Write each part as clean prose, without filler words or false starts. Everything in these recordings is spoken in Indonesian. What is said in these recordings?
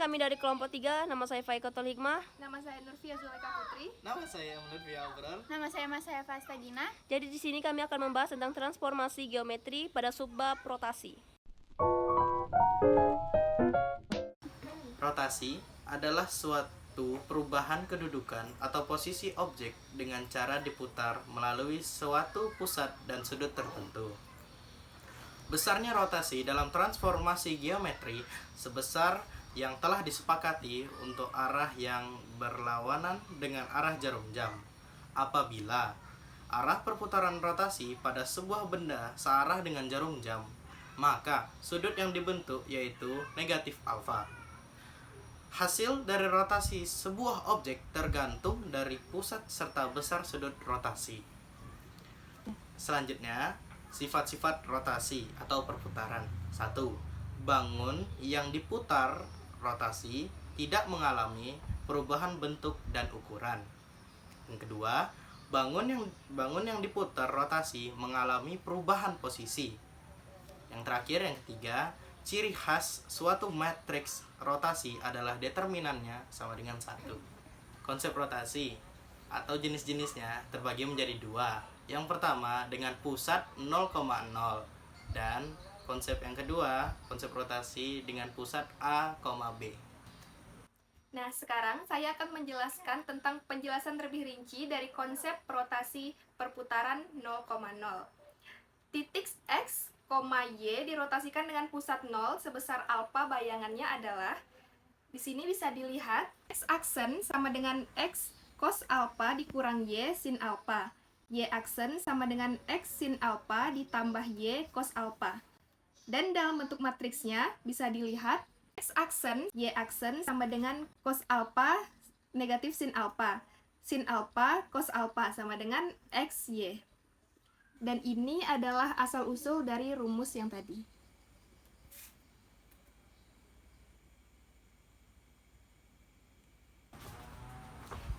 kami dari kelompok 3. Nama saya Faikotul Hikmah. Nama saya Nurfia Zuleka Putri. Nama saya Nurfia Abrar. Nama saya Masaya Fastagina. Jadi di sini kami akan membahas tentang transformasi geometri pada subbab rotasi. Rotasi adalah suatu perubahan kedudukan atau posisi objek dengan cara diputar melalui suatu pusat dan sudut tertentu. Besarnya rotasi dalam transformasi geometri sebesar yang telah disepakati untuk arah yang berlawanan dengan arah jarum jam. Apabila arah perputaran rotasi pada sebuah benda searah dengan jarum jam, maka sudut yang dibentuk yaitu negatif alfa. Hasil dari rotasi sebuah objek tergantung dari pusat serta besar sudut rotasi. Selanjutnya, sifat-sifat rotasi atau perputaran. 1. Bangun yang diputar rotasi tidak mengalami perubahan bentuk dan ukuran. Yang kedua, bangun yang diputar rotasi mengalami perubahan posisi. Yang terakhir, yang ketiga, ciri khas suatu matriks rotasi adalah determinannya sama dengan 1. Konsep rotasi atau jenis-jenisnya terbagi menjadi 2. Yang pertama dengan pusat 0,0 dan konsep yang kedua, konsep rotasi dengan pusat A, B. Nah, sekarang saya akan menjelaskan tentang penjelasan lebih rinci dari konsep rotasi perputaran 0,0. Titik X, Y dirotasikan dengan pusat 0 sebesar alfa. Bayangannya adalah di sini bisa dilihat X aksen sama dengan X cos alfa dikurang Y sin alfa. Y aksen sama dengan X sin alfa ditambah Y cos alfa. Dan dalam bentuk matriksnya bisa dilihat X aksen, Y aksen sama dengan cos alfa negatif sin alfa. Sin alfa cos alfa sama dengan X, Y. Dan ini adalah asal-usul dari rumus yang tadi.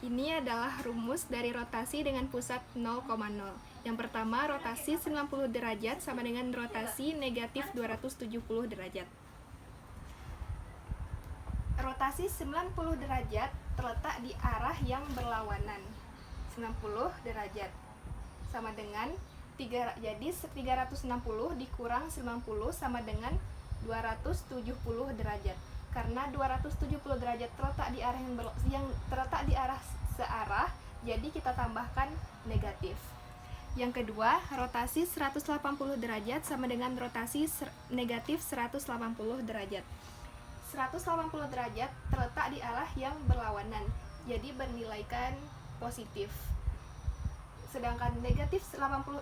Ini adalah rumus dari rotasi dengan pusat 0,0. Yang pertama, rotasi 90 derajat sama dengan rotasi negatif 270 derajat. Rotasi 90 derajat terletak di arah yang berlawanan. 90 derajat sama dengan jadi 360 dikurang 90 sama dengan 270 derajat. Karena 270 derajat terletak di arah yang terletak di arah searah, jadi kita tambahkan negatif. Yang kedua, rotasi 180 derajat sama dengan rotasi negatif 180 derajat. 180 derajat terletak di arah yang berlawanan, jadi bernilaikan positif. Sedangkan negatif 180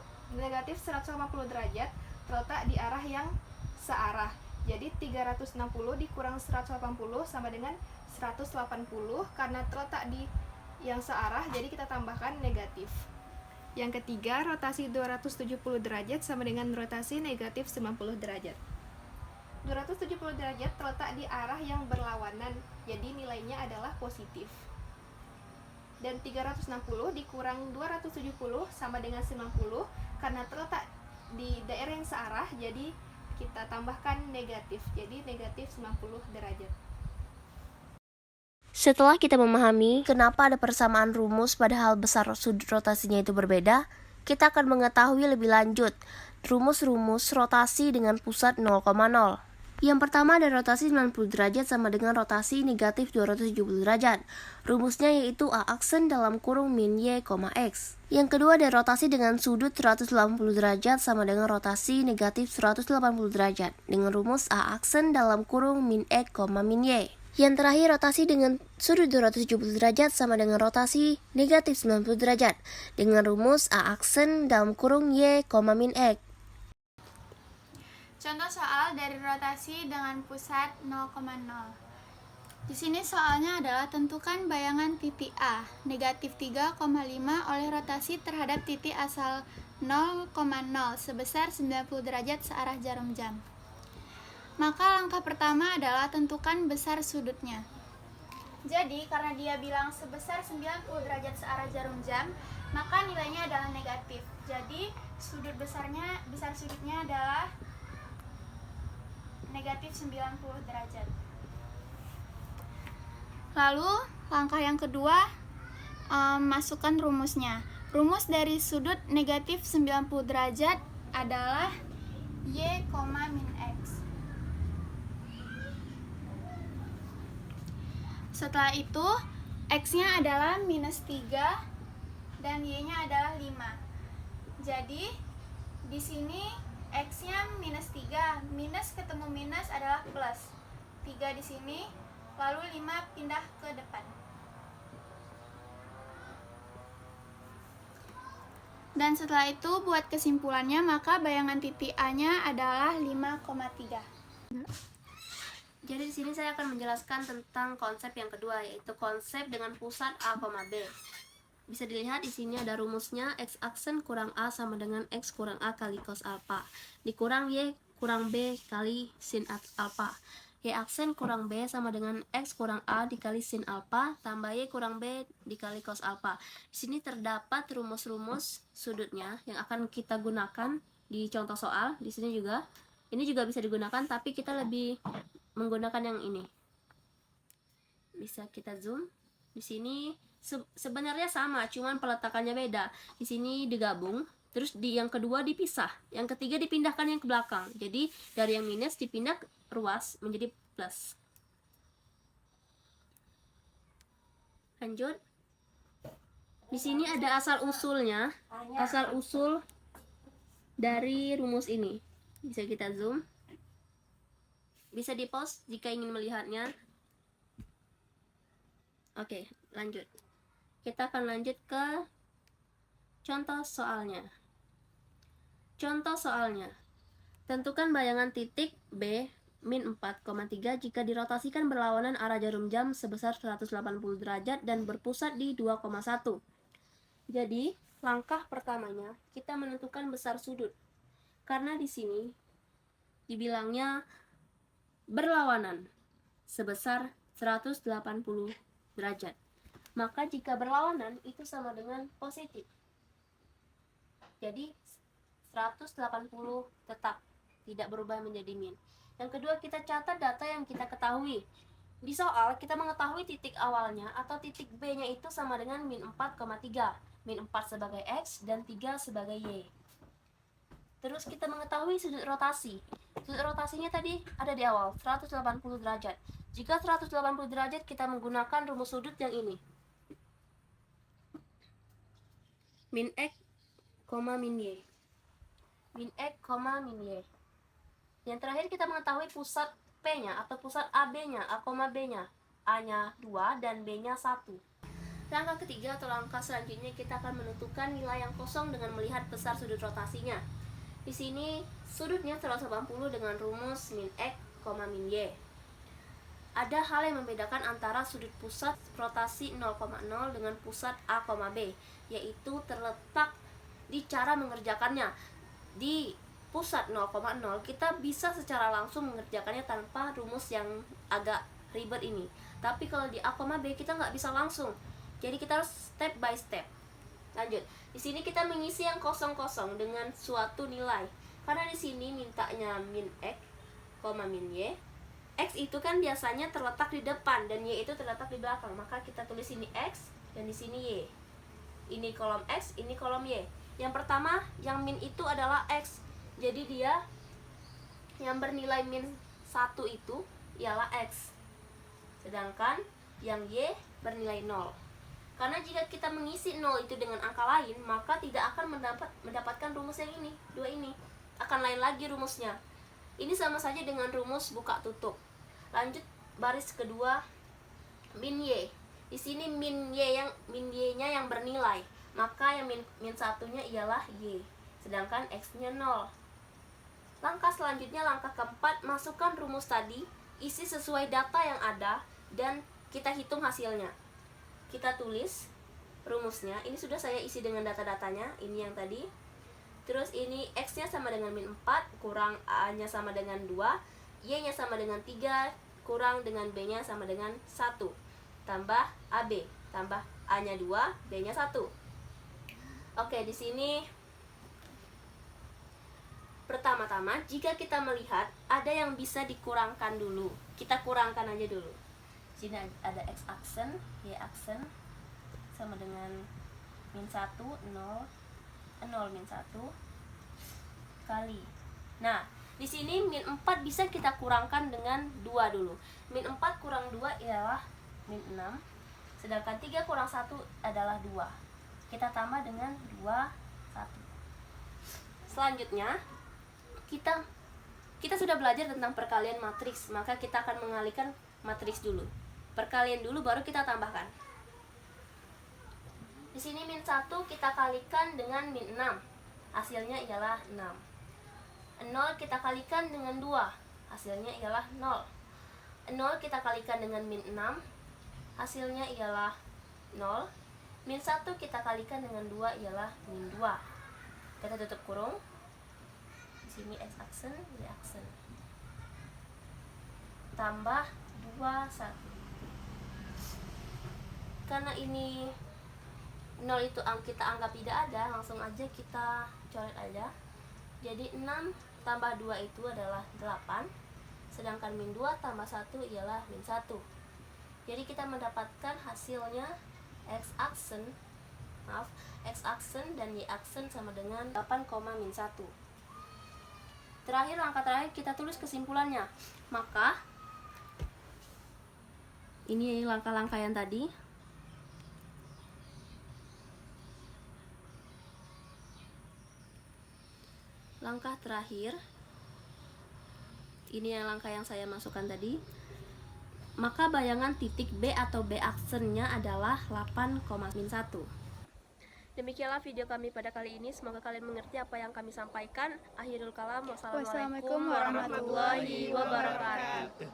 derajat terletak di arah yang searah. Jadi 360 dikurang 180 sama dengan 180, karena terletak di yang searah jadi kita tambahkan negatif. Yang ketiga, rotasi 270 derajat sama dengan rotasi negatif 90 derajat. 270 derajat terletak di arah yang berlawanan, jadi nilainya adalah positif. Dan 360 dikurang 270 sama dengan 90, karena terletak di daerah yang searah, jadi kita tambahkan negatif, jadi negatif 90 derajat. Setelah kita memahami kenapa ada persamaan rumus padahal besar sudut rotasinya itu berbeda, kita akan mengetahui lebih lanjut rumus-rumus rotasi dengan pusat 0,0. Yang pertama ada rotasi 90 derajat sama dengan rotasi negatif 270 derajat. Rumusnya yaitu A aksen dalam kurung min Y, X. Yang kedua ada rotasi dengan sudut 180 derajat sama dengan rotasi negatif 180 derajat dengan rumus A aksen dalam kurung min X, min Y. Yang terakhir rotasi dengan sudut 270 derajat sama dengan rotasi negatif 90 derajat dengan rumus A aksen dalam kurung Y, min X. Contoh soal dari rotasi dengan pusat 0,0. Di sini soalnya adalah tentukan bayangan titik A, negatif 3,5 oleh rotasi terhadap titik asal 0,0 sebesar 90 derajat searah jarum jam. Maka langkah pertama adalah tentukan besar sudutnya. Jadi karena dia bilang sebesar 90 derajat searah jarum jam, maka nilainya adalah negatif. Jadi besar sudutnya adalah negatif 90 derajat. Lalu langkah yang kedua, masukkan rumusnya. Rumus dari sudut negatif 90 derajat adalah Y, min X. Setelah itu, X-nya adalah minus 3 dan Y-nya adalah 5. Jadi, di sini X-nya minus 3, minus ketemu minus adalah plus. 3 di sini, lalu 5 pindah ke depan. Dan setelah itu buat kesimpulannya, maka bayangan titik A-nya adalah 5,3. Jadi di sini saya akan menjelaskan tentang konsep yang kedua, yaitu konsep dengan pusat A, B. Bisa dilihat di sini ada rumusnya, X aksen kurang A sama dengan X kurang A kali cos alpha dikurang Y kurang B kali sin alpha. Y aksen kurang B sama dengan X kurang A dikali sin alpha tambah Y kurang B dikali cos alpha. Di sini terdapat rumus-rumus sudutnya yang akan kita gunakan di contoh soal. Di sini juga, ini juga bisa digunakan, tapi kita lebih menggunakan yang ini. Bisa kita zoom. Di sini sebenarnya sama, cuman peletakannya beda. Di sini digabung, terus di yang kedua dipisah, yang ketiga dipindahkan yang ke belakang. Jadi dari yang minus dipindah ruas menjadi plus. Lanjut. Di sini ada asal usulnya, asal usul dari rumus ini. Bisa kita zoom. Bisa di pause jika ingin melihatnya. Oke, lanjut. Kita akan lanjut ke contoh soalnya. Contoh soalnya. Tentukan bayangan titik B min 4,3 jika dirotasikan berlawanan arah jarum jam sebesar 180 derajat dan berpusat di 2,1. Jadi, langkah pertamanya kita menentukan besar sudut. Karena di sini dibilangnya berlawanan sebesar 180 derajat. Maka jika berlawanan itu sama dengan positif. Jadi 180 tetap tidak berubah menjadi min. Yang kedua, kita catat data yang kita ketahui. Di soal kita mengetahui titik awalnya atau titik B-nya itu sama dengan min 4,3. Min 4 sebagai X dan 3 sebagai Y. Terus kita mengetahui sudut rotasi. Sudut rotasinya tadi ada di awal, 180 derajat. Jika 180 derajat kita menggunakan rumus sudut yang ini. Min X, min Y. Min X, min Y. Yang terakhir kita mengetahui pusat P-nya atau pusat AB-nya, A, B-nya. A-nya 2 dan B-nya 1. Langkah ketiga atau langkah selanjutnya kita akan menentukan nilai yang kosong dengan melihat besar sudut rotasinya. Di sini sudutnya 180 dengan rumus min X, min Y. Ada hal yang membedakan antara sudut pusat rotasi 0,0 dengan pusat A, B, yaitu terletak di cara mengerjakannya. Di pusat 0,0 kita bisa secara langsung mengerjakannya tanpa rumus yang agak ribet ini. Tapi kalau di A, B kita nggak bisa langsung. Jadi kita harus step by step. Lanjut. Di sini kita mengisi yang kosong-kosong dengan suatu nilai. Karena di sini mintanya min X, min Y. X itu kan biasanya terletak di depan dan Y itu terletak di belakang. Maka kita tulis ini X dan di sini Y. Ini kolom X, ini kolom Y. Yang pertama, yang min itu adalah X. Jadi dia yang bernilai min 1 itu ialah X. Sedangkan yang Y bernilai 0. Karena jika kita mengisi 0 itu dengan angka lain, maka tidak akan mendapatkan rumus yang ini, dua ini. Akan lain lagi rumusnya. Ini sama saja dengan rumus buka tutup. Lanjut baris kedua, min Y. Di sini min Y-nya yang bernilai. Maka yang min 1-nya ialah Y. Sedangkan X-nya 0. Langkah selanjutnya, langkah keempat, masukkan rumus tadi, isi sesuai data yang ada, dan kita hitung hasilnya. Kita tulis rumusnya, ini sudah saya isi dengan data-datanya, ini yang tadi. Terus ini X-nya sama dengan min 4, kurang A-nya sama dengan 2, Y-nya sama dengan 3, kurang dengan B-nya sama dengan 1. Tambah AB, tambah A-nya 2, B-nya 1. Oke, di sini pertama-tama, jika kita melihat ada yang bisa dikurangkan dulu, kita kurangkan aja dulu. Sini ada X aksen, Y aksen sama dengan min 1, 0, 0 min 1 kali. Nah, di sini min 4 bisa kita kurangkan dengan 2 dulu. Min 4 kurang 2 ialah min 6. Sedangkan 3 kurang 1 adalah 2. Kita tambah dengan 2, 1. Selanjutnya, kita sudah belajar tentang perkalian matriks, maka kita akan mengalihkan matriks dulu. Perkalian dulu baru kita tambahkan. Di sini min 1 kita kalikan dengan min 6. Hasilnya ialah 6. 0 kita kalikan dengan 2. Hasilnya ialah 0. 0 kita kalikan dengan min 6. Hasilnya ialah 0. Min 1 kita kalikan dengan 2 ialah min 2. Kita tutup kurung. Di sini X aksen, Y aksen. Tambah 2, 1. Karena ini 0 itu kita anggap tidak ada, langsung aja kita coret aja. Jadi 6 tambah 2 itu adalah 8. Sedangkan min 2 tambah 1 ialah min 1. Jadi kita mendapatkan hasilnya X aksen dan Y aksen sama dengan 8, min 1. Terakhir, langkah terakhir kita tulis kesimpulannya. Maka ini langkah-langkah yang tadi. Langkah terakhir, ini yang langkah yang saya masukkan tadi. Maka bayangan titik B atau B aksennya adalah 8, min 1. Demikianlah video kami pada kali ini. Semoga kalian mengerti apa yang kami sampaikan. Akhirul kalam. Wassalamualaikum warahmatullahi wabarakatuh.